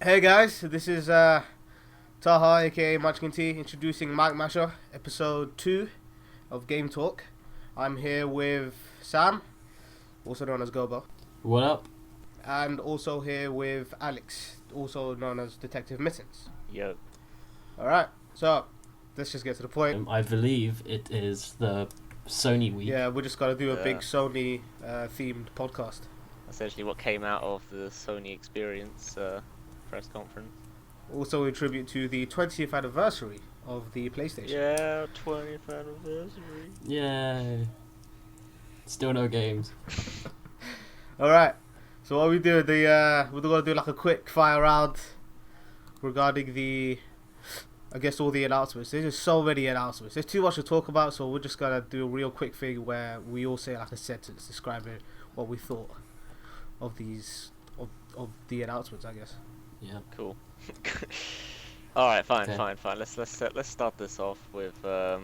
Hey guys, this is Taha aka Munchkin T introducing Mike Masher, episode 2 of Game Talk. I'm here with Sam, also known as Gobbo, What up? and also here with Alex, also known as Detective Mittenz. Yo. Alright, so let's just get to the point. I believe it is the Sony week. Yeah, we just gotta do a big Yeah. Sony themed podcast. Essentially what came out of the Sony Experience press conference. Also in tribute to the 20th anniversary of the PlayStation. Yeah, 20th anniversary. Yay. Still no games. Alright, so what we do, we're gonna do like a quick fire round regarding all the announcements. There's just so many announcements. There's too much to talk about, so we're just gonna do a real quick thing where we all say like a sentence describing what we thought of of the announcements, I guess. Yeah. Cool. Alright, fine. Okay. Let's start this off with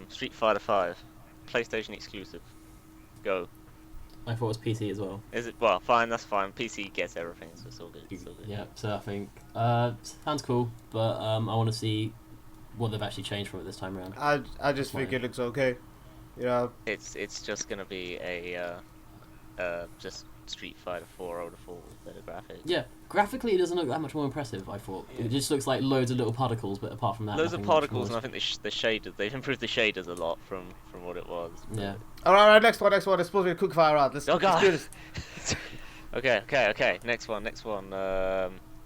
Street Fighter 5. PlayStation exclusive. Go. I thought it was PC as well. Is it? Well, fine, that's fine. PC gets everything, so it's all good. It's all good. Yeah, so I think sounds cool, but I want to see what they've actually changed from it this time around. I just think Fine. it looks okay. You know, It's just gonna be a just Street Fighter 4 over full better graphics. Yeah, graphically it doesn't look that much more impressive, I thought. Yeah. It just looks like loads of little particles, but apart from that, Loads of nothing much particles, and more. I think the shaders, they've improved the shaders a lot from what it was. Yeah. alright, next one. It's supposed to be a quick fire round. Let's Oh god. do this. Okay. Next one.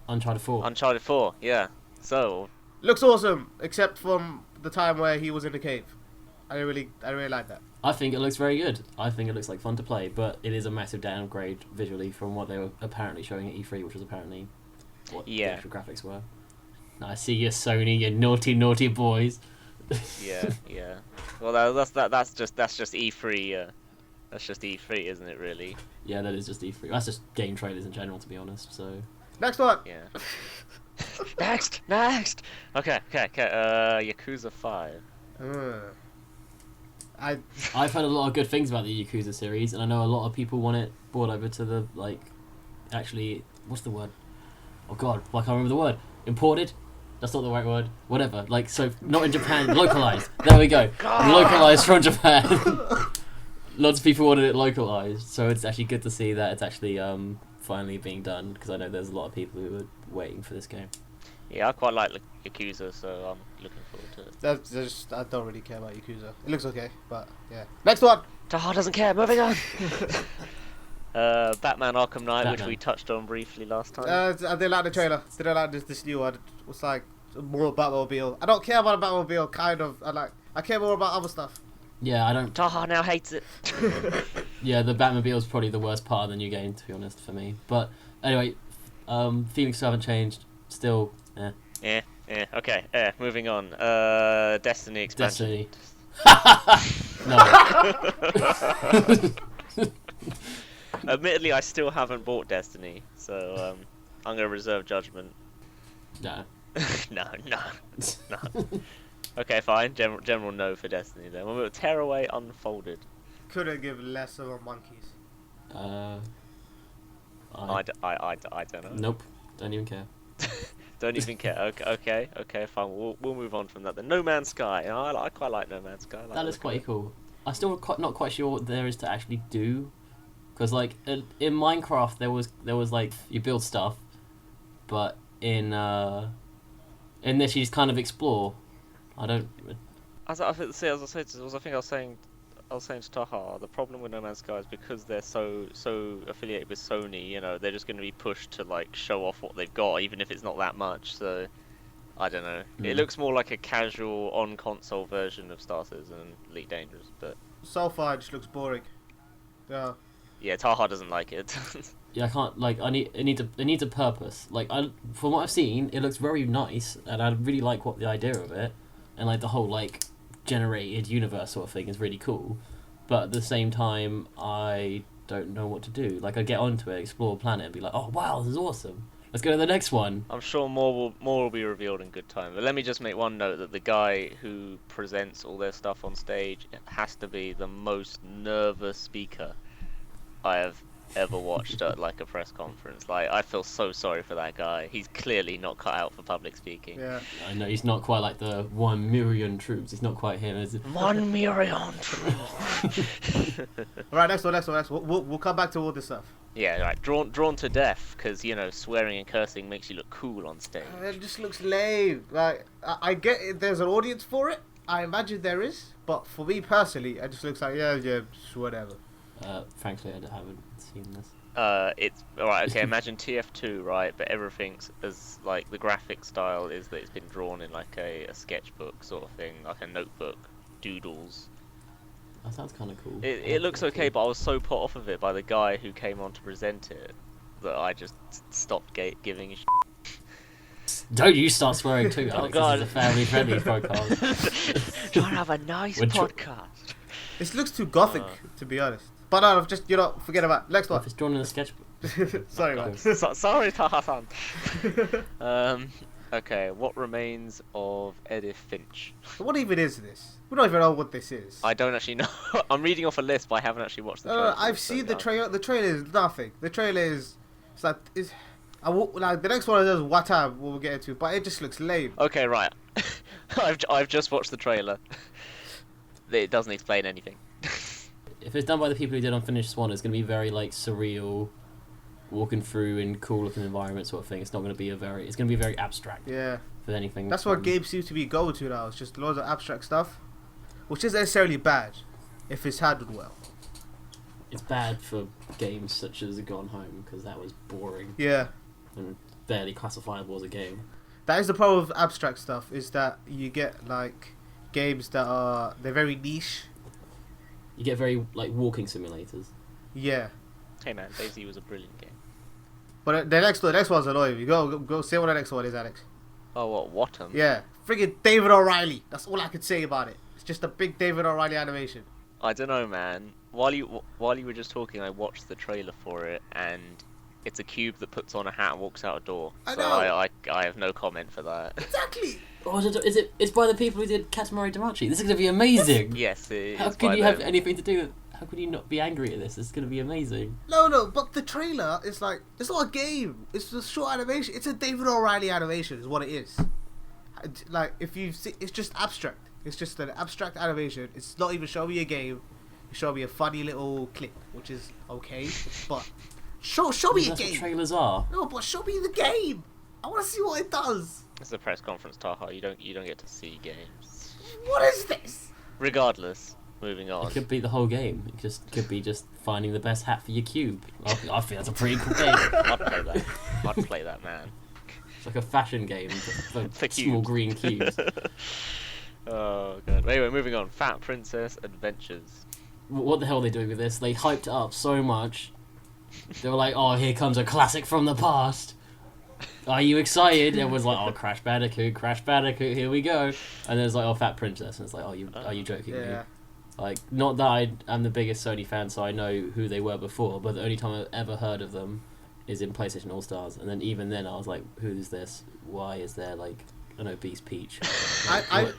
Uncharted 4. Uncharted 4. Yeah. So Looks awesome, except from the time where he was in the cave. I really like that. I think it looks very good. I think it looks like fun to play, but it is a massive downgrade visually from what they were apparently showing at E3, which was apparently what the Yeah. actual graphics were. Now, I see you, Sony, you naughty boys. yeah. Well, that's just E3. That's just E3, isn't it? Really? Yeah, that is just E3. That's just game trailers in general, to be honest. So Next one. Yeah. Next. Okay. Yakuza 5. I've heard a lot of good things about the Yakuza series, and I know a lot of people want it brought over to the actually, what's the word? Oh God, I can't remember the word. Imported? That's not the right word. Whatever. So not in Japan, localized. There we go. Localized from Japan. Lots of people wanted it localized, so it's actually good to see that it's actually finally being done, because I know there's a lot of people who are waiting for this game. Yeah, I quite like Yakuza, so I'm looking forward to it. That's just, I don't really care about Yakuza. It looks okay, but yeah. Next one. Taha doesn't care. Moving on. Batman Arkham Knight, which Batman. we touched on briefly last time. I didn't like the trailer. Didn't like this new one. It was like more Batmobile. I don't care about a Batmobile. Kind of. I care more about other stuff. Yeah, I don't. Taha now hates it. Yeah, the Batmobile is probably the worst part of the new game, to be honest, for me. But anyway, feelings haven't changed. Still, Yeah. Okay. Moving on. Destiny expansion. Destiny. No. Admittedly, I still haven't bought Destiny, so I'm gonna reserve judgment. No. No. Okay, fine. General no for Destiny then. We'll Tearaway Unfolded. Couldn't give less of a monkeys. I don't know. Nope. Don't even care. Don't even care. Okay, fine. We'll move on from that. Then No Man's Sky. I quite like No Man's Sky. I like That the is look quite of it. cool. I'm still not quite sure what there is to actually do, because in Minecraft there was like you build stuff, but in this you just kind of explore. I don't. As I think I was saying to Taha, the problem with No Man's Sky is because they're so affiliated with Sony. You know, they're just going to be pushed to like show off what they've got, even if it's not that much. So I don't know. It looks more like a casual on console version of Star Citizen and Elite Dangerous, but So far, it just looks boring. Yeah. yeah, Taha doesn't like it. Yeah, I can't it needs a purpose. From what I've seen, it looks very nice, and I really like the idea of it, and the whole generated universe sort of thing is really cool. But at the same time, I don't know what to do. I get onto it, explore a planet, and be like, oh wow, this is awesome. Let's go to the next one. I'm sure more will be revealed in good time. But let me just make one note that the guy who presents all their stuff on stage has to be the most nervous speaker I have ever watched at like a press conference. Like, I feel so sorry for that guy. He's clearly not cut out for public speaking. Yeah. I know he's not quite like the 1 million troops. He's not quite him, is it? 1 million troops. All right, next one. We'll come back to all this stuff. Yeah, right. Drawn to death because swearing and cursing makes you look cool on stage. It just looks lame. Like I get it, there's an audience for it. I imagine there is, but for me personally, it just looks like yeah, whatever. Frankly, I haven't seen this. It's alright. Okay, imagine TF2, right? But everything's as like the graphic style is that it's been drawn in like a sketchbook sort of thing, like a notebook, doodles. That sounds kind of cool. It looks okay, but I was so put off of it by the guy who came on to present it that I just stopped giving a Don't you start swearing too, Alex. God. This is a family-friendly podcast. Trying to have a nice podcast. This looks too gothic, to be honest. But no, just forget about it. Next one. If it's drawn in a sketchbook. Sorry, man. Sorry, Taha-san. Okay, what remains of Edith Finch? What even is this? We don't even know what this is. I don't actually know. I'm reading off a list, but I haven't actually watched the trailer. I've seen the trailer. The trailer is nothing. The trailer is like the next one is what time we'll get into, but it just looks lame. Okay, right. I've just watched the trailer. It doesn't explain anything. If it's done by the people who did Unfinished Swan, it's going to be very like surreal, walking through in cool looking environment sort of thing. It's not going to be it's going to be very abstract. Yeah. For anything. That's what games seem to be going to now. It's just loads of abstract stuff, which isn't necessarily bad, if it's handled well. It's bad for games such as Gone Home because that was boring. Yeah. And barely classifiable as a game. That is the problem with abstract stuff, is that you get like games that they're very niche. You get very like walking simulators. Yeah. Hey man, Daisy was a brilliant game. But the next one's annoying. You go say what the next one is, Alex. Oh, what? Yeah, friggin' David O'Reilly. That's all I could say about it. It's just a big David O'Reilly animation. I don't know, man. While you were just talking, I watched the trailer for it, and it's a cube that puts on a hat and walks out a door. I So know. I have no comment for that. Exactly. Oh, it's by the people who did Katamari Damacy. This is going to be amazing. Yes, How it's can by you have them. anything to do with... How could you not be angry at this? It's going to be amazing. No, but the trailer is like, it's not a game. It's a short animation. It's a David O'Reilly animation is what it is. Like, if you see, it's just abstract. It's just an abstract animation. It's not even showing me a game. It's showing me a funny little clip, which is okay. But show me a That's game. what trailers are. No, but show me the game. I want to see what it does. It's a press conference, Taha. You don't get to see games. What is this? Regardless, moving on. It could be the whole game. It could be just finding the best hat for your cube. I think that's a pretty cool game. I'd play that. I'd play that, man. It's like a fashion game for For small cubes. green cubes. Oh god. Anyway, moving on. Fat Princess Adventures. What the hell are they doing with this? They hyped it up so much. They were like, "Oh, here comes a classic from the past. Are you excited?" Everyone's like, "Oh, Crash Bandicoot, here we go." And then it's like, "Oh, Fat Princess," and it's like, "Oh, are you joking me?" Yeah. Like, not that I'm the biggest Sony fan, so I know who they were before, but the only time I've ever heard of them is in PlayStation All Stars, and then even then I was like, "Who's this? Why is there like an obese Peach?" I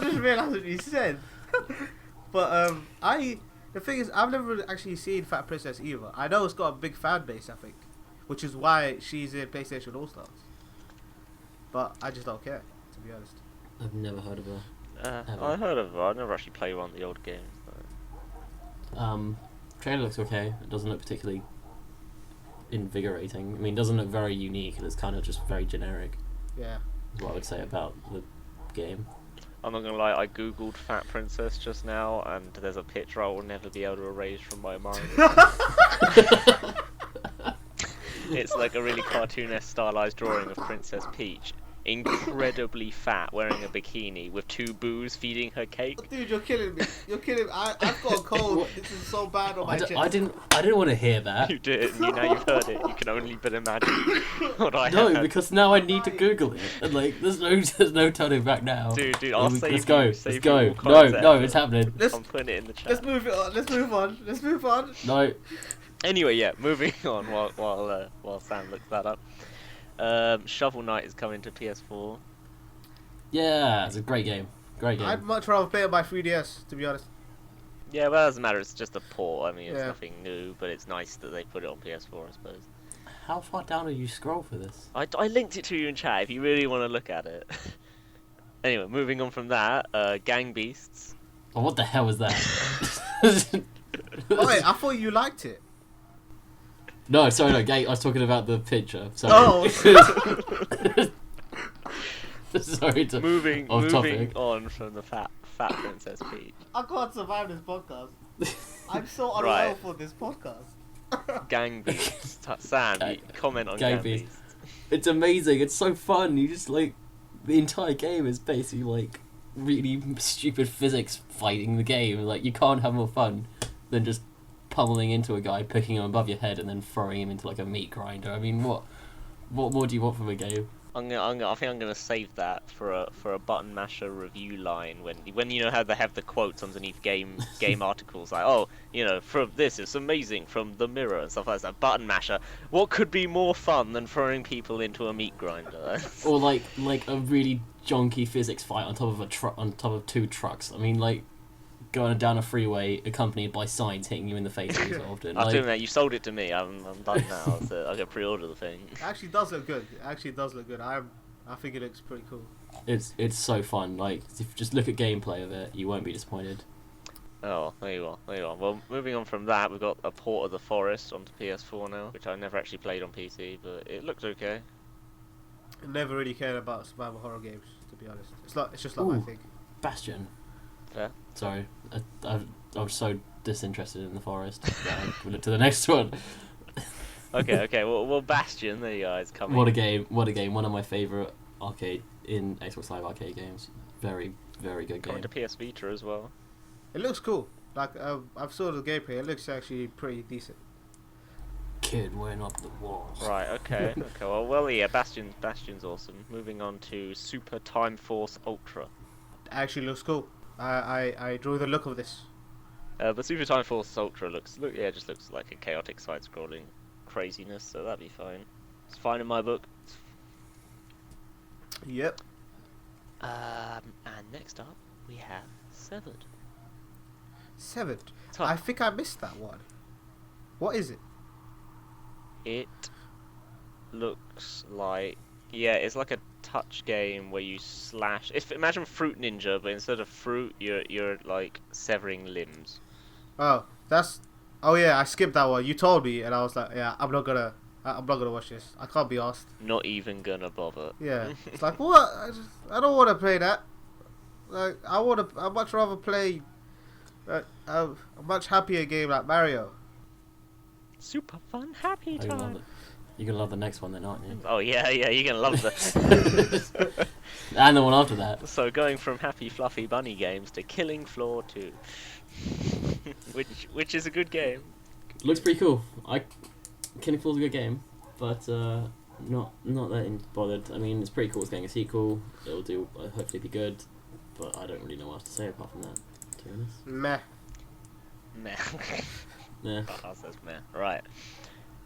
just realised what you said. But the thing is, I've never actually seen Fat Princess either. I know it's got a big fan base, I think, which is why she's in PlayStation All Stars. But I just don't care, to be honest. I've never heard of her. I heard of her. I never actually played one of the old games. Though. Trailer looks okay. It doesn't look particularly invigorating. I mean, it doesn't look very unique. It's kind of just very generic. Yeah. Is what I would say about the game. I'm not gonna lie, I googled Fat Princess just now, and there's a picture I will never be able to erase from my mind. It's like a really cartoonish stylized drawing of Princess Peach, incredibly fat, wearing a bikini, with two boos feeding her cake. Dude, you're killing me. You're killing me. I've got a cold. This is so bad on my chest. I didn't want to hear that. You did, and now you've heard it. You can only but imagine what I No, had. because now I need to Google it, and like, there's no turning back now. Dude, I'll save Let's you. go. Save Let's go. you all No, content. it's happening. I'm putting it in the chat. Let's move it on. Let's move on. No. Anyway, yeah, moving on while Sam looks that up. Shovel Knight is coming to PS4. Yeah, it's a great game. Great game. I'd much rather play it by 3DS, to be honest. Yeah, well, it doesn't matter. It's just a port. I mean, it's Yeah. nothing new, but it's nice that they put it on PS4, I suppose. How far down do you scroll for this? I linked it to you in chat if you really want to look at it. Anyway, moving on from that, Gang Beasts. Oh, what the hell is that? Oh, wait, I thought you liked it. No, sorry, no, I was talking about the picture. Sorry. Oh. Sorry to Moving topic. on from the fat Princess Peach. I can't survive this podcast. I'm so unwell Right. for this podcast. Gang Beasts. Sam, you comment on Gang Gang Beasts. Beasts. It's amazing. It's so fun. You just like the entire game is basically like really stupid physics fighting the game. Like you can't have more fun than just pummeling into a guy, picking him above your head, and then throwing him into like a meat grinder. I mean, what more do you want from a game? I think I'm gonna save that for a button masher review line when you know how they have the quotes underneath game articles like, oh, you know, from this it's amazing from the Mirror and stuff like that. Button masher. What could be more fun than throwing people into a meat grinder? Or like a really jonky physics fight on top of on top of two trucks. I mean, like going down a freeway accompanied by signs hitting you in the face every so often. I'll Like, do that. You sold it to me. I'm done now. So I can pre-order the thing. It actually does look good. It actually does look good. I think it looks pretty cool. it's so fun. Like if you just look at gameplay of it, you won't be disappointed. Oh, there you are. Well, moving on from that, we've got a port of the Forest onto PS4 now, which I never actually played on PC, but it looked okay. I never really cared about survival horror games, to be honest. It's just like my Ooh. thing. Bastion. Fair. Sorry, I was so disinterested in the Forest that I looked to the next one. Okay. Well, Bastion. There you go. It's coming. What a game! One of my favourite arcade in Xbox Live arcade games. Very good game. Coming to PS Vita as well. It looks cool. Like I've saw the gameplay. It looks actually pretty decent. Kid went up the wall. Right. Okay. Well, yeah. Bastion's awesome. Moving on to Super Time Force Ultra. It actually looks cool. I enjoy the look of this. But Super Time Force Ultra just looks like a chaotic side-scrolling craziness, so that'd be fine. It's fine in my book. Yep. And next up we have Severed. Severed. Tough. I think I missed that one. What is it? It looks like it's like a touch game where you slash. Imagine Fruit Ninja, but instead of fruit, you're like severing limbs. Oh, oh yeah, I skipped that one. You told me, and I was like, yeah, I'm not gonna watch this. I can't be asked. Not even gonna bother. Yeah, it's like what? I don't want to play that. Like I'd much rather play a much happier game like Mario. Super fun, happy Oh, time. you're gonna love the next one then, aren't you? Oh yeah, you're gonna love the. And the one after that. So going from happy fluffy bunny games to Killing Floor 2, which is a good game. Looks pretty cool. Killing Floor's a good game, but not that bothered. I mean, it's pretty cool. It's getting a sequel. It'll do hopefully be good, but I don't really know what else to say apart from that. To be honest. Meh. Meh. Yeah. Taha says meh. Right.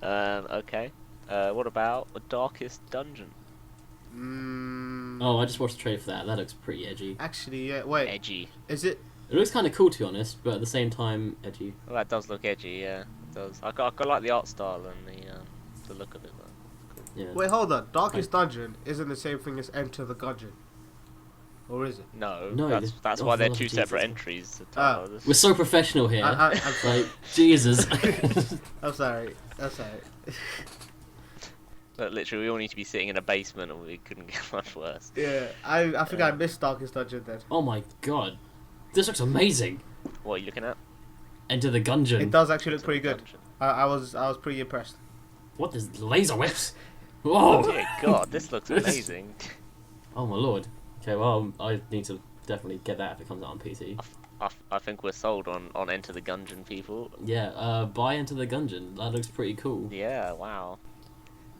Okay. What about the Darkest Dungeon? Oh, I just watched the trailer for that. That looks pretty edgy. Actually, yeah. Wait. Edgy. Is it? It looks kind of cool to be honest, but at the same time edgy. Well, that does look edgy. Yeah, it does. I like the art style and the look of it. Though. Yeah. Wait, hold on. Darkest Dungeon isn't the same thing as Enter the Gungeon, or is it? No, No, that's oh, why they're Lord two Jesus. separate entries. Ah. We're so professional here. I'm Like Jesus. I'm sorry. But literally, we all need to be sitting in a basement, and we couldn't get much worse. Yeah, I think I missed Darkest Dungeon then. Oh my god, this looks amazing. What are you looking at? Enter the Gungeon. It does actually look Enter pretty the good. Dungeon. I was pretty impressed. What is laser whips? Oh Whoa! dear God, this looks amazing. Oh my lord. Okay, well I need to definitely get that if it comes out on PC. I think we're sold on Enter the Gungeon, people. Yeah, buy Enter the Gungeon. That looks pretty cool. Yeah, wow.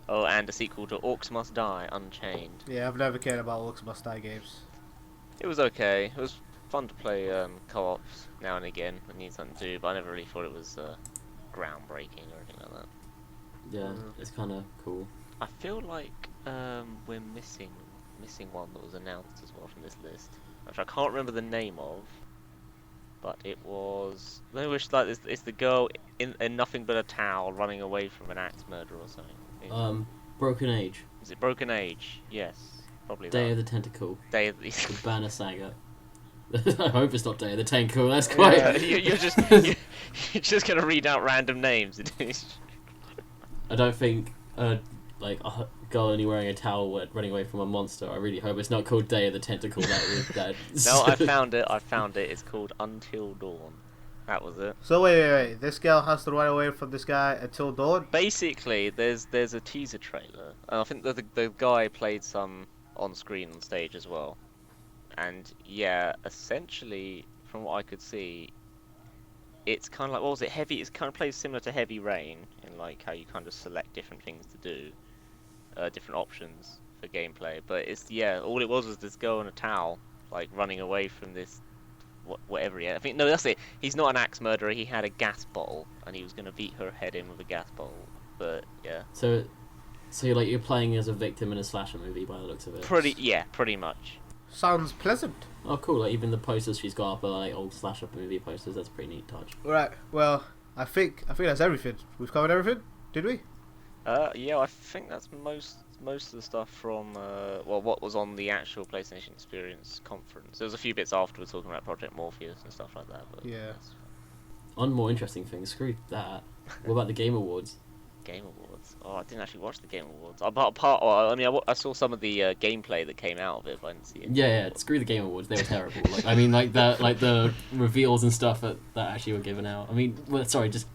Oh, and a sequel to Orcs Must Die Unchained. Yeah, I've never cared about Orcs Must Die games. It was okay. It was fun to play co-ops now and again. I need something to do, but I never really thought it was groundbreaking or anything like that. Yeah, it's kind of cool. I feel like we're missing one that was announced as well from this list, which I can't remember the name of. but it was. I wish like it's the girl in nothing but a towel running away from an axe murderer or something. Broken Age. Is it Broken Age? Yes, probably Day that. of the Tentacle. Day of the. The Banner Saga. I hope it's not Day of the Tentacle. That's quite. Yeah, you're just gonna read out random names. I don't think like a girl only wearing a towel running away from a monster. I really hope it's not called Day of the Tentacle. That. No, I found it. It's called Until Dawn. That was it. So wait. This girl has to run away from this guy until dawn? Basically, there's a teaser trailer, and I think that the guy played some on screen on stage as well. And yeah, essentially, from what I could see, it's kind of like, what was it, Heavy? It's kind of plays similar to Heavy Rain in like how you kind of select different things to do, different options for gameplay. But it's all it was this girl in a towel, like running away from this, whatever he had. I think no, that's it. He's not an axe murderer. He had a gas bottle, and he was gonna beat her head in with a gas bottle. But yeah. So you're playing as a victim in a slasher movie by the looks of it. Pretty much. Sounds pleasant. Oh, cool! Like even the posters she's got up are like old slasher movie posters. That's a pretty neat touch. Right. Well, I think that's everything. We've covered everything, did we? Yeah, I think that's most of the stuff from what was on the actual PlayStation Experience conference. There was a few bits afterwards talking about Project Morpheus and stuff like that. But Yeah. On more interesting things, screw that. What about the Game Awards? Game Awards. Oh, I didn't actually watch the Game Awards. I saw some of the gameplay that came out of it, but I didn't see it. Yeah. Screw the Game Awards. They were terrible. The reveals and stuff that actually were given out. I mean, sorry, just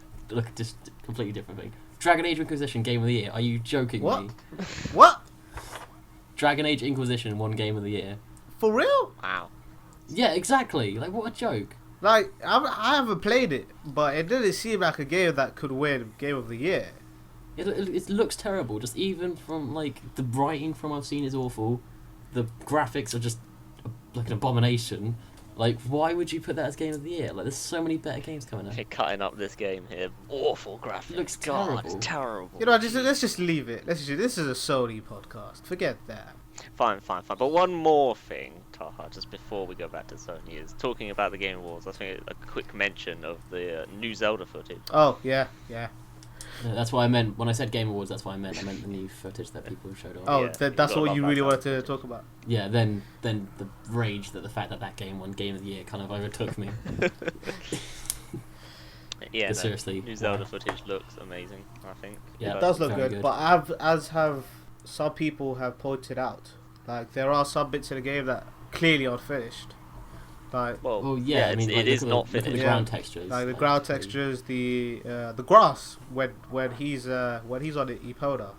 completely different thing. Dragon Age Inquisition Game of the Year. Are you joking What? me? What? Dragon Age Inquisition won Game of the Year. For real? Wow. Yeah, exactly. Like, what a joke. Like, I haven't played it, but it didn't seem like a game that could win Game of the Year. It looks terrible. Just even from like the writing from I've seen is awful. The graphics are just like an abomination. Like, why would you put that as Game of the Year? Like, there's so many better games coming out. They're cutting up this game here. Awful graphics. Looks God, terrible. it's terrible. You know, let's just leave it. This is a Sony podcast. Forget that. Fine. But one more thing, Taha, just before we go back to Sony, is talking about the Game Awards. I think a quick mention of the new Zelda footage. Oh yeah. Yeah, that's what I meant when I said Game Awards. That's what I meant. I meant the new footage that people showed off. Oh, Yeah, that's what you really wanted to footage. talk about. Yeah. Then the rage that the fact that game won Game of the Year kind of overtook me. Yeah, But seriously, new Zelda footage looks amazing. I think. Yeah, It does look very good, but as have some people have pointed out, like there are some bits in the game that clearly aren't finished. Like Well, yeah. I mean, it is not look at the finished. ground textures. the ground textures, the grass when he's on the Epona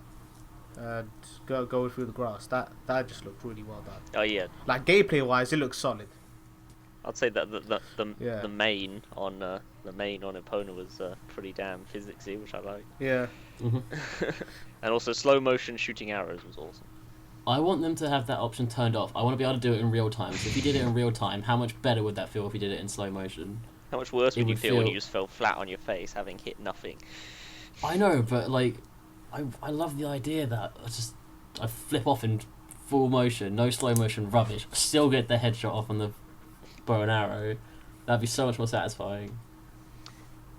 and going through the grass, that just looked really well done. Oh yeah, Like gameplay wise, it looks solid. I'd say that Yeah. the main on Epona was pretty damn physicsy, which I like. Yeah. Mhm. And also slow motion shooting arrows was awesome. I want them to have that option turned off. I want to be able to do it in real time. So if you did it in real time, how much better would that feel if you did it in slow motion? How much worse It would you would feel when feel- you just fell flat on your face, having hit nothing? I know, but like, I love the idea that I flip off in full motion, no slow motion rubbish, still get the headshot off on the bow and arrow. That'd be so much more satisfying.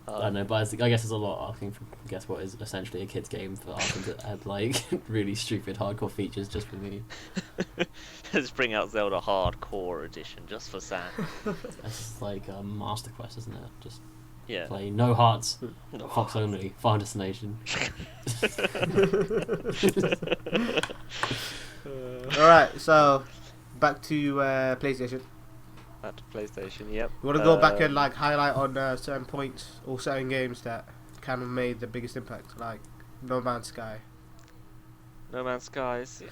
I don't know, but I guess it's a lot asking for what is essentially a kid's game for asking to add like really stupid hardcore features just for me. Just bring out Zelda Hardcore Edition just for Sam. That's like a master quest, isn't it? Just Yeah. play no hearts, No Fox only, final destination. All right, so back to PlayStation. Back to PlayStation, yep. You want to go back and like highlight on certain points or certain games that kind of made the biggest impact, like No Man's Sky. No Man's Skies. Yeah.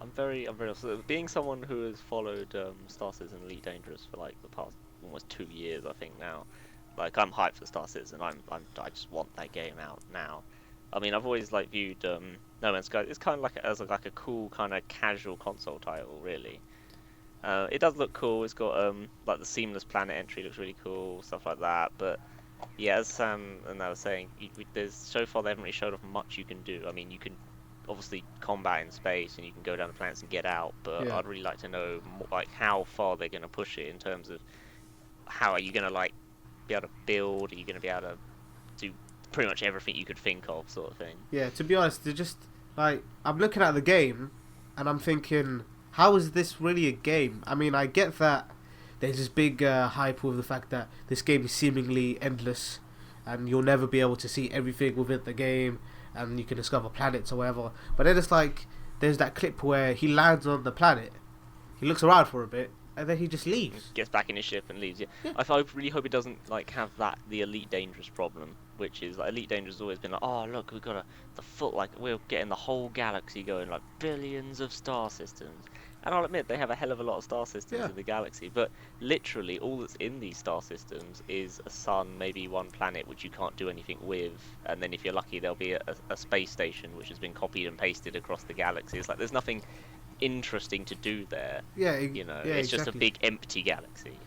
I'm very so being someone who has followed Star Citizen Elite Dangerous for like the past almost 2 years, I think now. Like I'm hyped for Star Citizen. I just want that game out now. I mean, I've always like viewed No Man's Sky. It's kind of like as like a cool kind of casual console title, really. It does look cool. It's got like the seamless planet entry looks really cool, stuff like that. But yeah, as Sam and I was saying, there's so far they haven't really showed off much you can do. I mean, you can obviously combat in space and you can go down the planets and get out. But Yeah. I'd really like to know like how far they're going to push it in terms of how are you gonna like be able to build? Are you gonna be able to do pretty much everything you could think of, sort of thing? Yeah, to be honest, they're just like I'm looking at the game, and I'm thinking, how is this really a game? I mean, I get that there's this big hype with the fact that this game is seemingly endless, and you'll never be able to see everything within the game, and you can discover planets or whatever. But then it's like there's that clip where he lands on the planet, he looks around for a bit, and then he just leaves. Gets back in his ship and leaves. Yeah. Yeah. I really hope it doesn't like have the Elite Dangerous problem, which is like Elite Dangerous has always been like, oh look, we've got the full, like we're getting the whole galaxy going, like billions of star systems. And I'll admit they have a hell of a lot of star systems Yeah. in the galaxy, but literally all that's in these star systems is a sun, maybe one planet which you can't do anything with, and then if you're lucky there'll be a space station which has been copied and pasted across the galaxy. It's like there's nothing interesting to do there. Yeah, You know, yeah, it's just a exactly. big empty galaxy.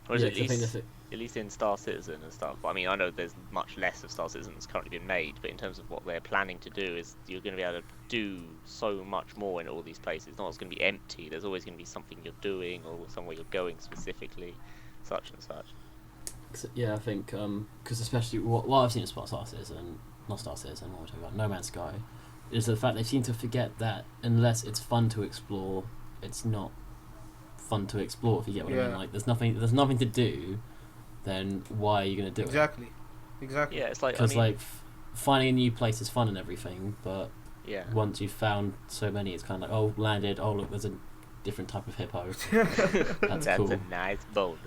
Whereas Yeah, at 'cause I think least, that's at least in Star Citizen and stuff. I mean, I know there's much less of Star Citizen that's currently been made, but in terms of what they're planning to do, is you're going to be able to do so much more in all these places. It's not just going to be empty. There's always going to be something you're doing or somewhere you're going specifically, such and such. Yeah, I think because especially what I've seen of Star Citizen, not Star Citizen, what we're talking about, No Man's Sky, is the fact they seem to forget that unless it's fun to explore, it's not fun to explore. If you get what I mean, Yeah. like there's nothing to do, then why are you gonna do it? Exactly. Yeah, it's like, I Because mean, like finding a new place is fun and everything, but yeah. once you've found so many, it's kind of like, oh, landed, oh look, there's a different type of hippo. That's cool. a nice boulder.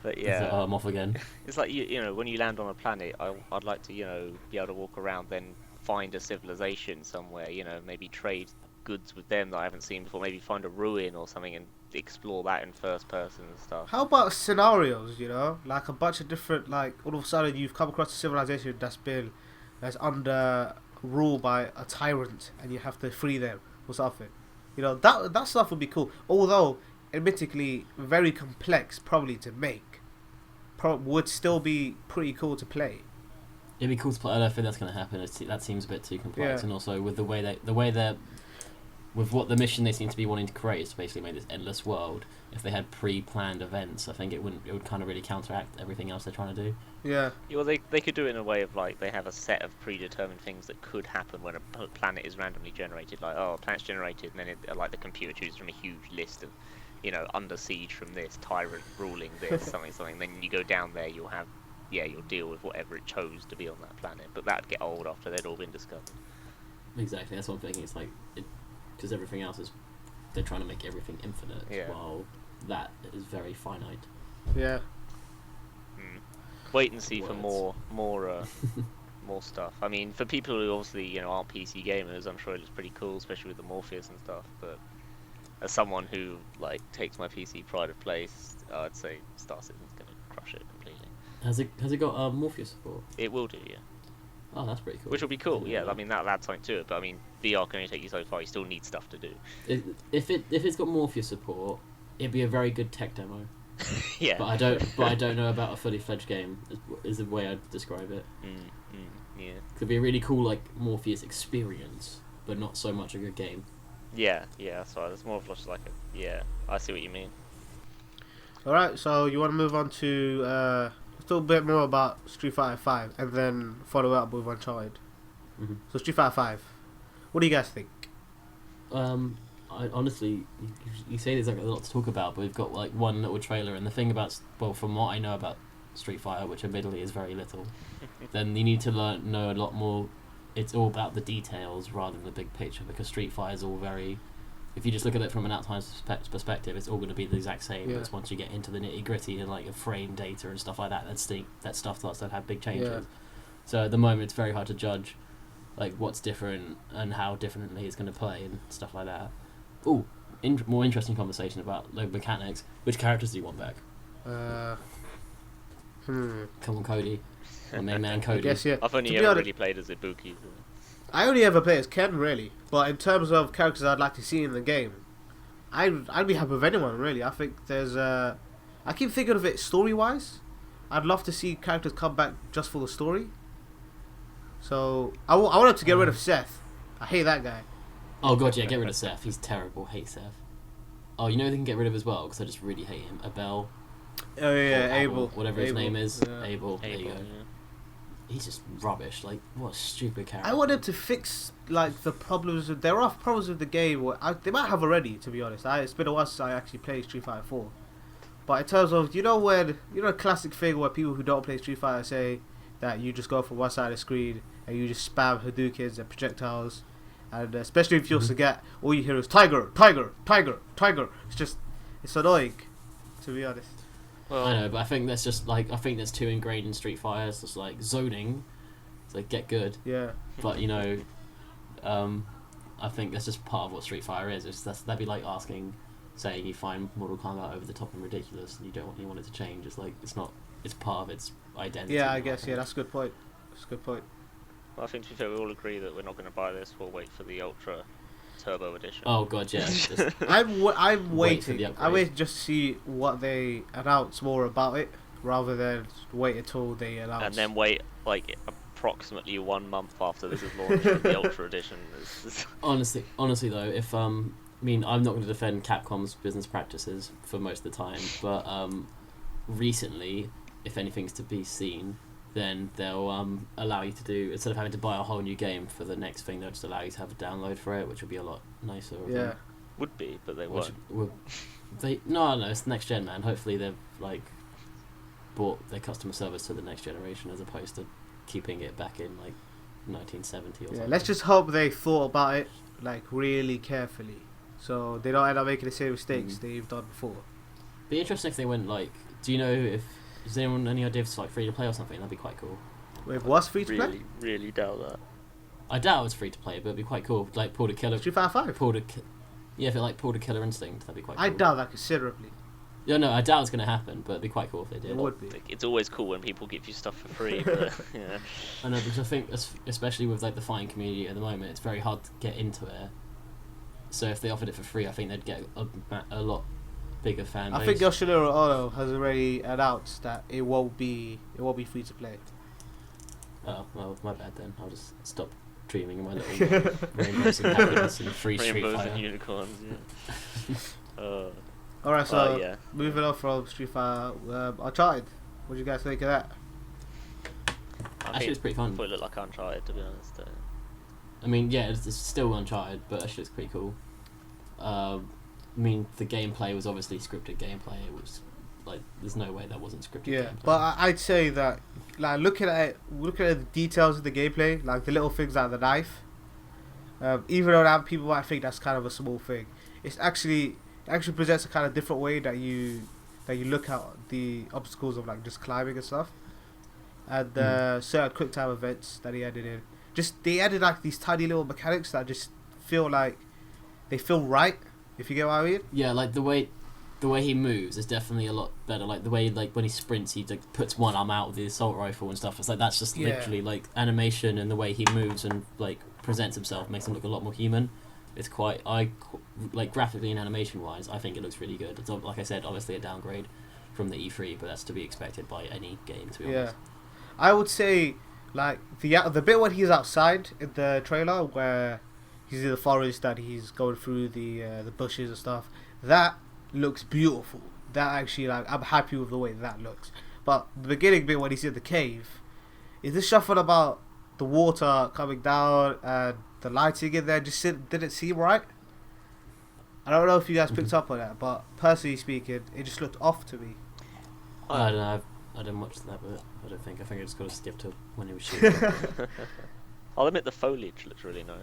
But It's yeah, like, oh, I'm off again. it's like you know, when you land on a planet, I'd like to, you know, be able to walk around, then find a civilization somewhere, you know, maybe trade goods with them that I haven't seen before, maybe find a ruin or something and explore that in first person and stuff. How about scenarios, you know? Like a bunch of different, like, all of a sudden you've come across a civilization that's under rule by a tyrant and you have to free them or something. You know, that stuff would be cool. Although, admittedly, very complex probably to make. Would still be pretty cool to play. It'd be cool to play. I don't think that's going to happen. That seems a bit too complex, Yeah. and also with the way they're, with what the mission they seem to be wanting to create is to basically make this endless world. If they had pre-planned events, I think it would kind of really counteract everything else they're trying to do. Yeah. Yeah, well, they could do it in a way of like they have a set of predetermined things that could happen when a planet is randomly generated. Like, oh, a planet's generated, and then like the computer chooses from a huge list of, you know, under siege from this tyrant ruling this something. Then you go down there, you'll deal with whatever it chose to be on that planet. But that'd get old after they'd all been discovered. Exactly, that's what I'm thinking. It's like because everything else is they're trying to make everything infinite, Yeah. while that is very finite. Yeah. Wait and see for Words. more stuff. I mean, for people who obviously, you know, aren't PC gamers, I'm sure it looks pretty cool, especially with the Morpheus and stuff. But as someone who like takes my PC pride of place, I'd say Star Citizen's gonna crush it completely. Has it got Morpheus support? It will do, yeah. Oh, that's pretty cool. Which will be cool, Yeah. yeah. I mean, that'll add something to it. But I mean, VR can only take you so far. You still need stuff to do. If it's got Morpheus support, it'd be a very good tech demo. Yeah. But I don't know about a fully fledged game. Is the way I'd describe it. Yeah. Could be a really cool like Morpheus experience, but not so much a good game. Yeah. That's right. It's more of just like a. Yeah. I see what you mean. Alright, so you want to move on to let's talk a bit more about Street Fighter 5 and then follow up with Uncharted. Mm-hmm. So Street Fighter 5, what do you guys think? I honestly, you say there's like a lot to talk about, but we've got like one little trailer, and the thing about, well, from what I know about Street Fighter, which admittedly is very little, then you need to know a lot more. It's all about the details rather than the big picture, because Street Fighter is all very. If you just look at it from an outside perspective, it's all going to be the exact same. Yeah. But once you get into the nitty gritty and like frame data and stuff like that, that stuff starts to have big changes. Yeah. So at the moment, it's very hard to judge, like what's different and how differently it's going to play and stuff like that. Ooh, more interesting conversation about like mechanics. Which characters do you want back? Come on, Cody. My main man, I Cody. guess, yeah. I've only To be ever honest- really played as Ibuki. So. I only ever play as Ken, really. But in terms of characters I'd like to see in the game, I'd be happy with anyone, really. I think there's I keep thinking of it story-wise. I'd love to see characters come back just for the story. So, I wanted to get rid of Seth. I hate that guy. Oh god, yeah, get rid of Seth. He's terrible. Hate Seth. Oh, you know who they can get rid of as well, because I just really hate him. Abel. Oh yeah, or Abel. whatever his name is, Yeah. Abel. There you Abel, go. yeah. He's just rubbish. Like, what a stupid character. I wanted to fix like the problems. There are problems with the game. They might have already, to be honest. It's been a while since I actually played Street Fighter 4. But in terms of a classic thing where people who don't play Street Fighter say that you just go from one side of the screen and you just spam Hadoukens and projectiles, and especially if you also get all you hear is tiger, tiger, tiger, tiger. It's annoying, to be honest. Well, I know, but I think that's just like that's too ingrained in Street Fighter. It's just like zoning. It's like get good. Yeah. But I think that's just part of what Street Fighter is. That'd be like saying you find Mortal Kombat over the top and ridiculous, and you want it to change. It's like it's not. It's part of its identity. Yeah, I guess. Yeah, that's a good point. That's a good point. I think to be fair, we all agree that we're not going to buy this. We'll wait for the Ultra Turbo Edition. Oh god, yeah. Just I'm wait for the waiting. upgrade. I'm waiting just to see what they announce more about it, rather than wait until they announce. And then wait like approximately 1 month after this is launched for the Ultra Edition. honestly though, if I'm not going to defend Capcom's business practices for most of the time, but recently, if anything's to be seen, then they'll allow you to do, instead of having to buy a whole new game for the next thing, they'll just allow you to have a download for it, which would be a lot nicer. Yeah. Would be, but they won't. No, it's next gen, man. Hopefully they've like brought their customer service to the next generation as opposed to keeping it back in like 1970 or something. Let's just hope they thought about it like really carefully, so they don't end up making the same mistakes they've done before. Be interesting if they went like. Do you know if does anyone any idea if it's like free to play or something? That'd be quite cool. Wait, what's free to play? Really, really doubt that. I doubt it's free to play, but it'd be quite cool. Like pulled a killer. Street Fighter 5. If it like pulled a Killer Instinct, that'd be quite cool. I doubt that considerably. Yeah, no, I doubt it's gonna happen, but it'd be quite cool if they did. It would be. Like, it's always cool when people give you stuff for free. But, yeah. I know, because I think especially with like the fighting community at the moment, it's very hard to get into it. So if they offered it for free, I think they'd get a lot bigger fan base. I think Yoshinori Ono has already announced that it won't be free to play. Oh well, my bad then. I'll just stop dreaming in my little rainbows and happiness and free Street Rainbows Fighter. and unicorns. Yeah. Alright, so yeah. moving on from Street Fighter, Uncharted. What do you guys think of that? Actually, it's pretty fun. It looked like Uncharted, to be honest. I mean, yeah, it's still Uncharted, but actually it's pretty cool. The gameplay was obviously scripted gameplay. It was like, there's no way that wasn't scripted gameplay. But I'd say that, like, looking at the details of the gameplay, like the little things like the knife, even though that people might think that's kind of a small thing, it actually presents a kind of different way that you look at the obstacles of like just climbing and stuff, and certain quick time events that he added in. They added like these tiny little mechanics that just feel like they feel right, if you get what I mean. Yeah, like the way he moves is definitely a lot better. Like the way, like when he sprints, he like puts one arm out with the assault rifle and stuff. It's like that's just literally like animation, and the way he moves and like presents himself makes him look a lot more human. It's quite like graphically and animation wise, I think it looks really good. It's like I said, obviously a downgrade from the E3, but that's to be expected by any game, to be honest. I would say like the bit when he's outside in the trailer where he's in the forest and he's going through the bushes and stuff, that looks beautiful. That actually, like, I'm happy with the way that looks. But the beginning bit when he's in the cave, is this shuffle about the water coming down and the lighting in there didn't seem right. I don't know if you guys picked up on that, but personally speaking, it just looked off to me. I don't know. I didn't watch that bit. I don't think. I think I just got to skip to when he was shooting. I'll admit the foliage looks really nice.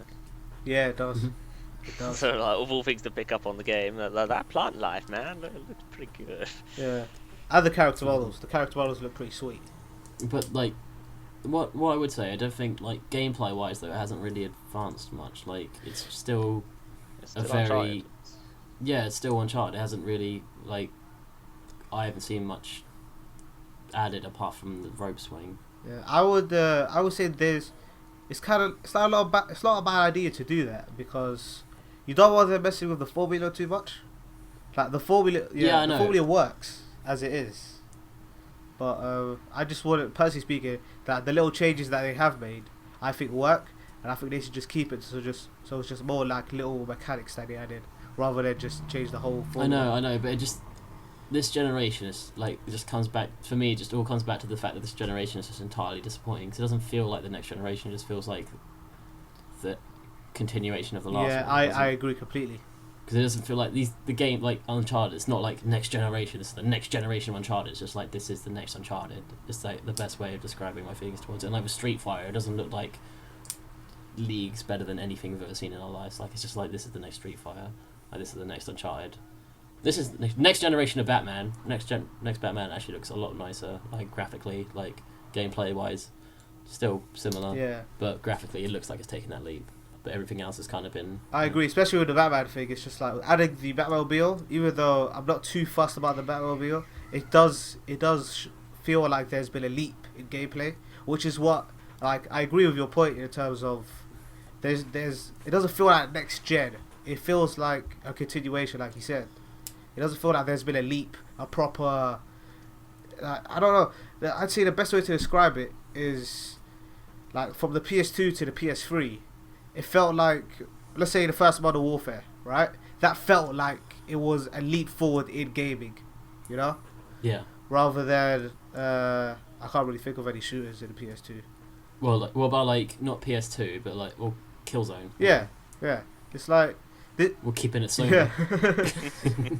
Yeah, it does. It does. So, like, of all things to pick up on the game, that plant life, man, it looks pretty good. Yeah. And the character models. The character models look pretty sweet. But like, what I would say, I don't think like gameplay wise though, it hasn't really advanced much. Like it's still It's a still very Uncharted. it's still Uncharted. It hasn't really like I haven't seen much added apart from the rope swing. Yeah, I would say it's not a bad idea to do that, because you don't want them messing with the formula too much. Like the formula, I know. the formula works as it is. But I just want, personally speaking, that the little changes that they have made, I think work, and I think they should just keep it. So it's just more like little mechanics that they added, rather than just change the whole formula. I know, but this generation is like, it just comes back for me. It just all comes back to the fact that this generation is just entirely disappointing. Because it doesn't feel like the next generation. It just feels like the continuation of the last. Yeah, one. I agree completely. Because it doesn't feel like the game like Uncharted. It's not like next generation. It's the next generation of Uncharted. It's just like this is the next Uncharted. It's like the best way of describing my feelings towards it. And like with Street Fighter, it doesn't look like leagues better than anything we've ever seen in our lives. Like it's just like this is the next Street Fighter. Like this is the next Uncharted. This is the next generation of Batman. Next Batman actually looks a lot nicer, like graphically, like gameplay wise, still similar. Yeah. But graphically, it looks like it's taken that leap. But everything else has kind of been. I agree, especially with the Batman thing. It's just like adding the Batmobile. Even though I'm not too fussed about the Batmobile, it does feel like there's been a leap in gameplay, which is what like I agree with your point in terms of there's it doesn't feel like next gen. It feels like a continuation, like you said. It doesn't feel like there's been a leap, a proper. I don't know. I'd say the best way to describe it is like from the PS2 to the PS3. It felt like, let's say, the first Modern Warfare, right? That felt like it was a leap forward in gaming, you know? Yeah. Rather than I can't really think of any shooters in the PS2. Well, like, what about like not PS2, but like Killzone? Yeah. It's like. We're keeping it so. Yeah.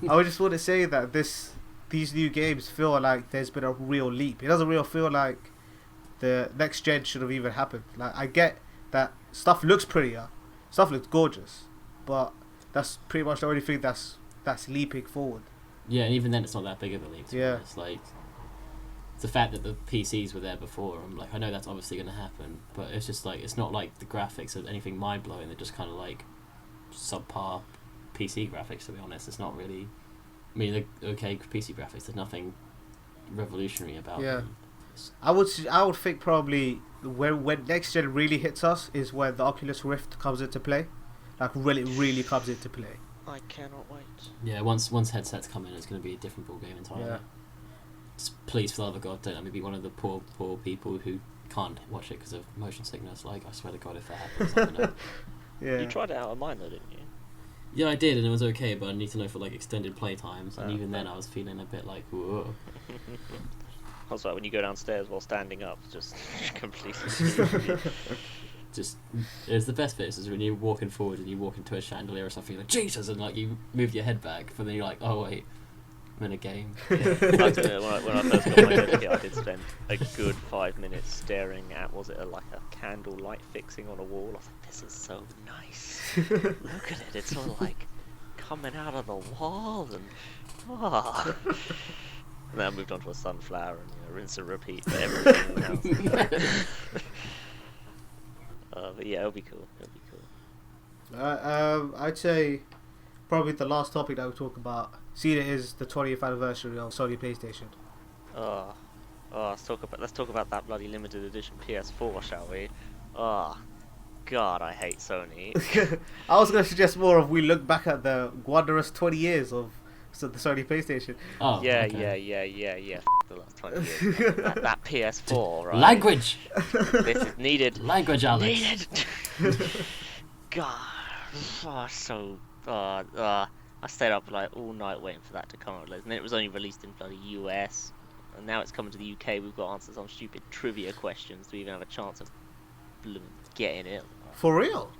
I would just want to say that these new games feel like there's been a real leap. It doesn't really feel like the next gen should have even happened. Like I get that stuff looks prettier, stuff looks gorgeous, but that's pretty much the only thing that's leaping forward. Yeah, and even then, it's not that big of a leap. Yeah. It's like the fact that the PCs were there before. I'm like, I know that's obviously going to happen, but it's just like it's not like the graphics or anything mind blowing. They're just kind of like subpar PC graphics, to be honest. It's not really. I mean, they're okay PC graphics. There's nothing revolutionary about them. I would think probably when next gen really hits us is when the Oculus Rift comes into play, like really comes into play. I cannot wait. Yeah, once headsets come in, it's going to be a different ball game entirely. Yeah. Please, for the love of God, don't let me be one of the poor people who can't watch it because of motion sickness. Like, I swear to God, if that happens, let me know. Yeah. You tried it out on mine though, didn't you? Yeah, I did, and it was okay, but I need to know for like extended play times, and Oh, even then fair. I was feeling a bit like, whoa. Also, like when you go downstairs while standing up, just completely. Just, it's the best bit is when you're walking forward and you walk into a chandelier or something, you're like, Jesus, and like you move your head back, but then you're like, oh wait, I'm in a game. When I first got my head kit, I did spend a good 5 minutes staring at, was it like a candle light fixing on a wall? I was like, this is so nice. Look at it, it's all like coming out of the wall and And then I moved on to a sunflower and rinse and repeat for everything else. But yeah, it'll be cool. I'd say probably the last topic that we talk about. See, it is the 20th anniversary of Sony Playstation. Let's talk about that bloody limited edition PS4, shall we? God, I hate Sony. I was going to suggest more of we look back at the wondrous 20 years of the Sony Playstation. Oh, yeah. F the last 20 years. that PS4, right? Language! This is needed. Language, Alex. Needed! God. I stayed up like all night waiting for that to come out. And then it was only released in bloody US. And now it's coming to the UK. We've got answers on stupid trivia questions to even have a chance of getting it. For real?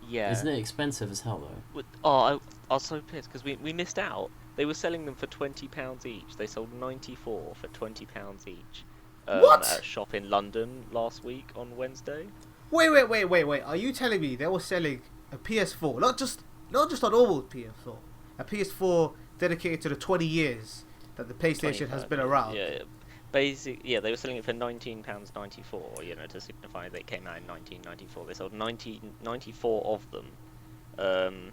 Yeah. Isn't it expensive as hell, though? I was so pissed because we missed out. They were selling them for £20 each. They sold 94 for £20 each. What? At a shop in London last week on Wednesday. Wait. Are you telling me they were selling a PS4, not just a normal PS4, a PS4 dedicated to the 20 years that the PlayStation has been around? Yeah. They were selling it for £19.94, to signify they came out in 1994. They sold 94 of them.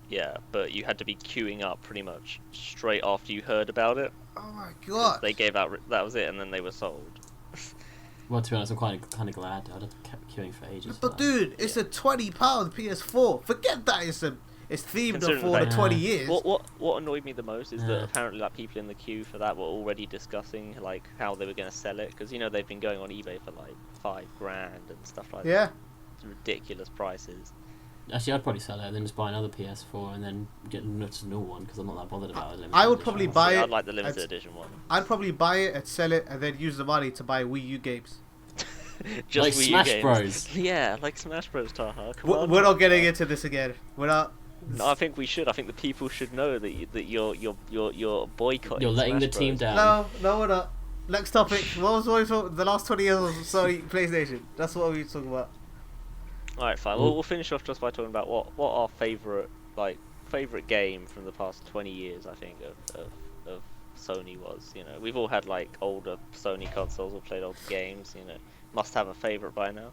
Yeah, but you had to be queuing up pretty much straight after you heard about it. Oh my god! They gave out, that was it, and then they were sold. Well, to be honest, I'm kind of glad. I'd have kept queuing for ages. But dude, it's a £20 PS4. Forget that it's themed for the 20 years. What annoyed me the most is that apparently like people in the queue for that were already discussing like how they were going to sell it, because they've been going on eBay for like $5,000 and stuff like that. Yeah. It's ridiculous prices. Actually, I'd probably sell it and then just buy another PS4 and then get a new one because I'm not that bothered about it. I would probably buy it. I'd like the limited edition one. I'd probably buy it and sell it and then use the money to buy Wii U games. Just like Wii U Smash games. Bros. Yeah, like Smash Bros. Taha. Come on. We're not getting into this again. We're not. No, I think we should. I think the people should know that you're boycotting. You're letting Smash the team Bros. down. No, we're not. Next topic. What was the last 20 years of Sony Playstation? That's what we talking about. Alright, fine. We'll finish off just by talking about what our favourite game from the past 20 years, I think, of Sony was. You know, we've all had like older Sony consoles or played older games. You know, must have a favourite by now.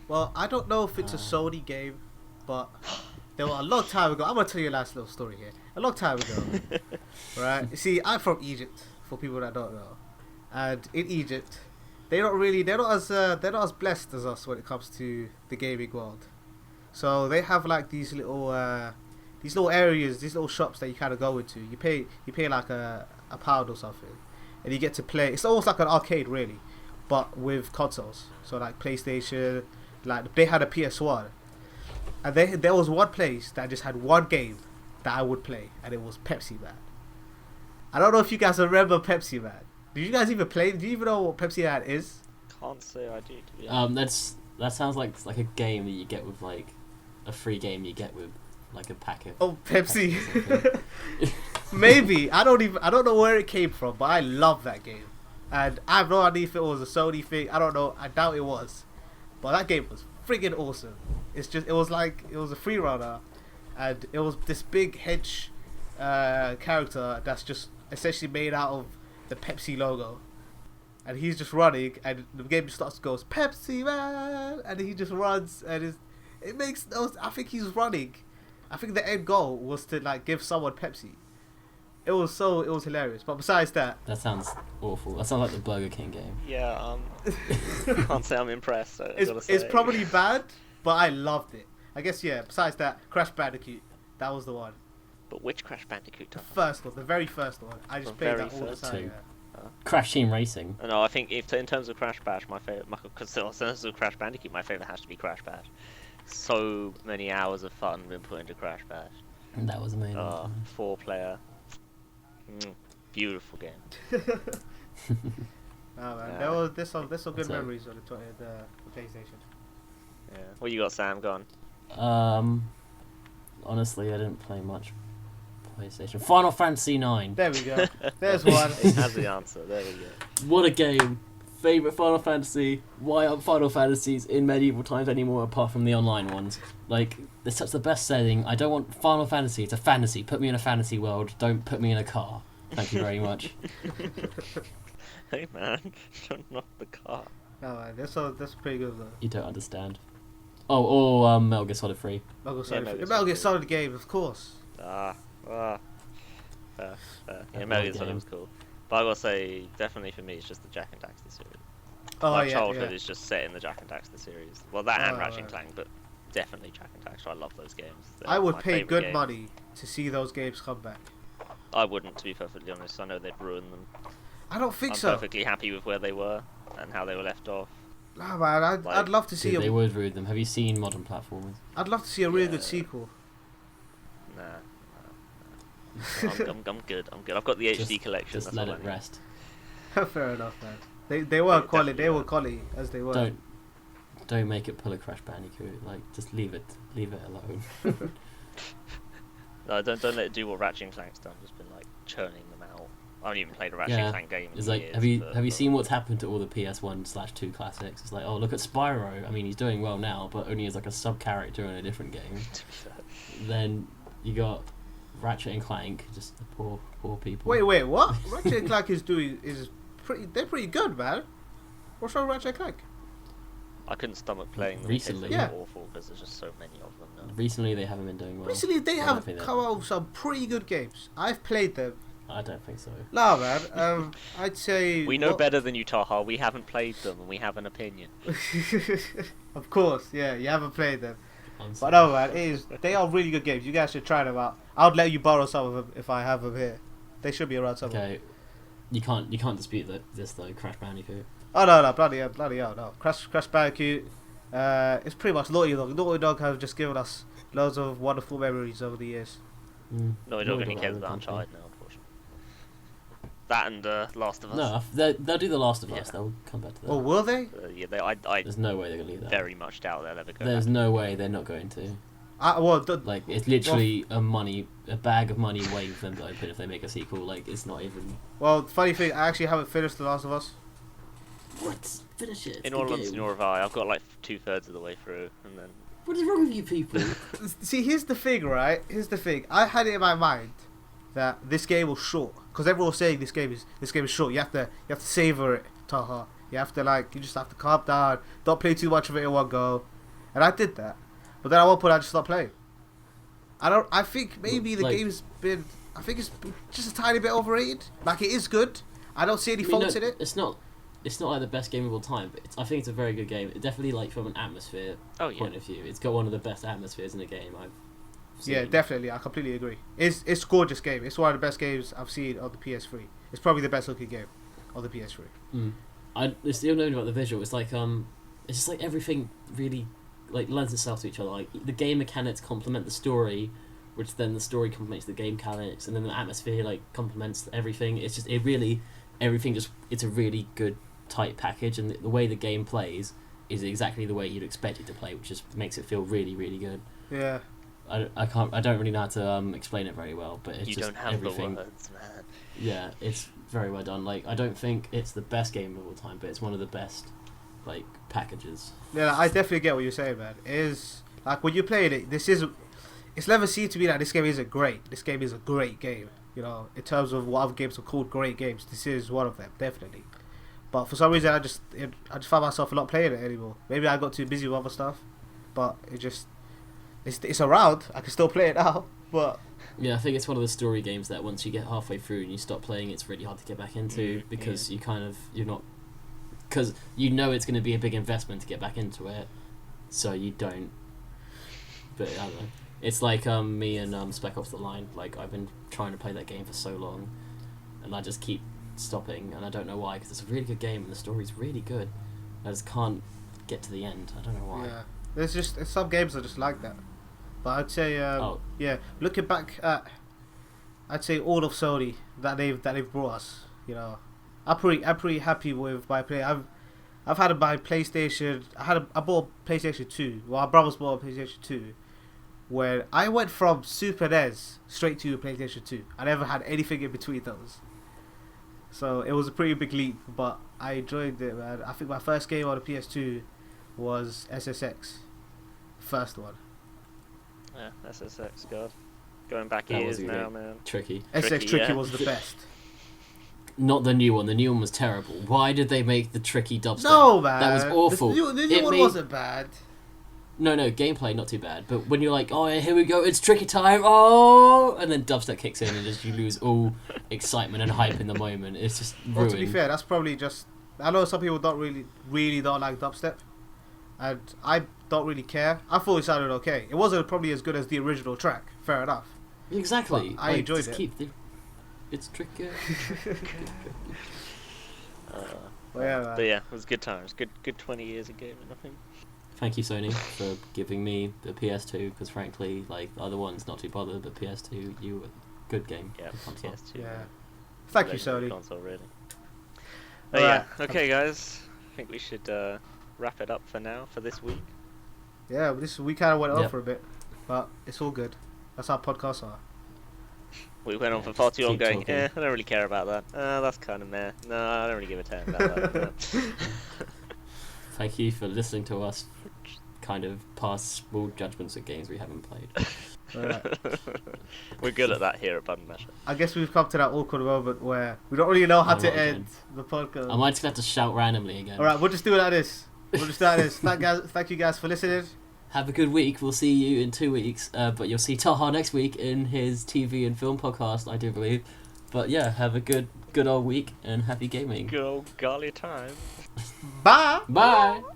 Well, I don't know if it's a Sony game, but there was a long time ago. I'm gonna tell you a last little story here. A long time ago, right? You see, I'm from Egypt. For people that don't know, and in Egypt, they're not as blessed as us when it comes to the gaming world. So they have like these little areas, these little shops that you kind of go into. You pay like a pound or something, and you get to play. It's almost like an arcade, really, but with consoles. So like PlayStation, like they had a PS1, and there was one place that just had one game that I would play, and it was Pepsi Man. I don't know if you guys remember Pepsi Man. Did you guys even play? Do you even know what Pepsi Man is? Can't say I do. To be honest. That sounds like a game that you get with like a free game you get with like a packet. Oh, Pepsi. Maybe I don't know where it came from, but I love that game, and I have no idea if it was a Sony thing. I don't know. I doubt it was, but that game was friggin' awesome. It was a free runner, and it was this big hedge character that's just essentially made out of the Pepsi logo, and he's just running, and the game starts to go Pepsi Man, and he just runs, and it makes no. I think he's running. I think the end goal was to like give someone Pepsi. It was hilarious. But besides that, that sounds awful. That sounds like the Burger King game. Yeah, can't say I'm impressed. So it's probably bad, but I loved it. I guess yeah. Besides that, Crash Bandicoot, that was the one. But which Crash Bandicoot? The first one, the very first one. I just played that all the time. Yeah. Crash Team Racing. No, I think in terms of Crash Bash, my favorite, because in terms of Crash Bandicoot, my favorite has to be Crash Bash. So many hours of fun been put into Crash Bash. That was amazing. 4-player, beautiful game. Oh man, there's some good memories on the PlayStation. Yeah. What you got, Sam? Go on. Honestly, I didn't play much PlayStation. Final Fantasy 9. There we go. There's one. That's the answer. There we go. What a game. Favorite Final Fantasy. Why aren't Final Fantasies in medieval times anymore apart from the online ones? Like, it's such the best setting. I don't want Final Fantasy. It's a fantasy. Put me in a fantasy world. Don't put me in a car. Thank you very much. Hey man, don't knock the car. Oh man, that's pretty good though. You don't understand. Oh, Metal Gear Solid 3. Metal Gear Solid game, of course. Fair. Yeah, Metal Gear Solid was cool. But I gotta say, definitely for me, it's just the Jak and Daxter series. My childhood is just set in the Jak and Daxter series. Well, that and Ratchet and Clank, but definitely Jak and Daxter. I love those games. I would pay good money to see those games come back. I wouldn't, to be perfectly honest. I know they'd ruin them. I don't think so. I'm perfectly happy with where they were and how they were left off. Nah, man, I'd love to see They would ruin them. Have you seen Modern Platformers? I'd love to see a really good sequel. Nah. I'm good. I've got the HD collection. Just let it rest. Fair enough, man. They were quality. They were quality as they were. Don't make it pull a Crash Bandicoot. Like, just leave it alone. No, don't let it do what Ratchet and Clank's done. Just been like churning them out. I haven't even played a Ratchet and Clank game in years. Have you seen what's happened to all the PS1/2 classics? It's like, oh, look at Spyro. I mean, he's doing well now, but only as like a sub character in a different game. Then you got Ratchet and Clank, just the poor people. Wait, what? Ratchet and Clank they're pretty good, man. What's wrong with Ratchet and Clank? I couldn't stomach playing them. Recently, they're awful because there's just so many of them now. Recently, they haven't been doing well. Recently, they have come out with some pretty good games. I've played them. I don't think so. No, man. I'd say we know better than you, Taha. We haven't played them, and we have an opinion. Of course, yeah, you haven't played them. But no, man, they are really good games. You guys should try them out. I'll let you borrow some of them if I have them here. They should be around somewhere. Okay, you can't dispute this though. Crash Bandicoot. Oh no, bloody hell, no. Crash Bandicoot. It's pretty much Naughty Dog. Naughty Dog have just given us loads of wonderful memories over the years. No, we're not going to care about Uncharted now, unfortunately. That and Last of Us. No, they'll do The Last of Us. They'll come back to that. Oh, will they? Yeah, There's no way they're going to do that. very much doubt they'll ever go There's back. no way they're not going to. Like, It's literally a bag of money waiting for them to open if they make a sequel. Like, it's not even... well, funny thing, I actually haven't finished The Last of Us. What? Finish it. In all honesty, nor have I. I've got like 2/3 of the way through, and then... What is wrong with you people? See, here's the thing, right? Here's the thing. I had it in my mind that this game was short, because everyone was saying this game is short. You have to savor it, Taha. You just have to calm down. Don't play too much of it in one go. And I did that, but then at one point I just stopped playing. I think maybe the game's been. I think it's just a tiny bit overrated. Like, it is good. I don't see any faults in it. It's not like the best game of all time, but I think it's a very good game. It definitely, like, from an atmosphere point of view, it's got one of the best atmospheres in a game I've seen. Yeah, definitely. I completely agree. It's a gorgeous game. It's one of the best games I've seen on the PS3. It's probably the best looking game on the PS3. It's the only thing about the visual. It's like it's just like everything really like lends itself to each other. Like, the game mechanics complement the story, which then the story complements the game mechanics, and then the atmosphere like complements everything. It's just it's a really good tight package, and the way the game plays is exactly the way you'd expect it to play, which just makes it feel really, really good. Yeah. I don't really know how to explain it very well, but it's You just don't have everything. the words, man. Yeah, it's very well done. Like, I don't think it's the best game of all time, but it's one of the best like packages. Yeah, I definitely get what you're saying, man. It is like, when you're playing it, it's never seemed to me that this game isn't great. This game is a great game. You know, in terms of what other games are called great games, this is one of them, definitely. But for some reason, I just found myself not playing it anymore. Maybe I got too busy with other stuff, but it's around. I can still play it now, but yeah, I think it's one of the story games that once you get halfway through and you stop playing, it's really hard to get back into because you're not, because you know it's going to be a big investment to get back into it, so you don't. But I don't know. It's like me and Spec Ops: The Line. Like, I've been trying to play that game for so long, and I just keep stopping, and I don't know why, because it's a really good game and the story's really good. I just can't get to the end. I don't know why. Yeah, there's some games are just like that. But I'd say yeah, looking back at, I'd say all of Sony that they've brought us. You know, I'm pretty happy with my play. I've had my PlayStation. I bought a PlayStation 2. Well, my brothers bought a PlayStation 2. Where I went from Super NES straight to PlayStation 2. I never had anything in between those. So it was a pretty big leap, but I enjoyed it, man. I think my first game on the PS2 was SSX. First one. Yeah, SSX, God. Going back That years was now, man. Tricky. SSX Tricky was the best. Not the new one. The new one was terrible. Why did they make the tricky dubstep? No, man. That was awful. The new one wasn't bad. No, gameplay not too bad. But when you're like, oh, here we go, it's tricky time, oh, and then dubstep kicks in and just you lose all excitement and hype in the moment. It's just ruined. Well, to be fair, that's probably just. I know some people don't really don't like dubstep, and I don't really care. I thought it sounded okay. It wasn't probably as good as the original track. Fair enough. Exactly. But I enjoyed it. It's tricky. But yeah, it was good times. Good 20 years of gaming, I think. Thank you, Sony, for giving me the PS2, because frankly, like, the other ones, not too bothered, but PS2, you were good game. Yeah, console. PS2. yeah. Thank you, Legendary Sony. console, really. Alright. Yeah, okay, guys. I think we should wrap it up for now, for this week. Yeah, we kind of went on Yep. for a bit, but it's all good. That's how podcasts are. We went on for far too long keep going, talking. I don't really care about that. That's kind of meh. No, I don't really give a damn about that. Thank you for listening to us kind of pass small judgments at games we haven't played. Alright. We're good at that here at Button Masher. I guess we've come to that awkward moment where we don't really know how Oh, to not end again. the podcast. I might just have to shout randomly again. Alright, we'll just do it like this. Thank you guys for listening. Have a good week. We'll see you in 2 weeks. But you'll see Taha next week in his TV and film podcast, I do believe. But yeah, have a good old week and happy gaming. Good old golly time. Bye. Bye.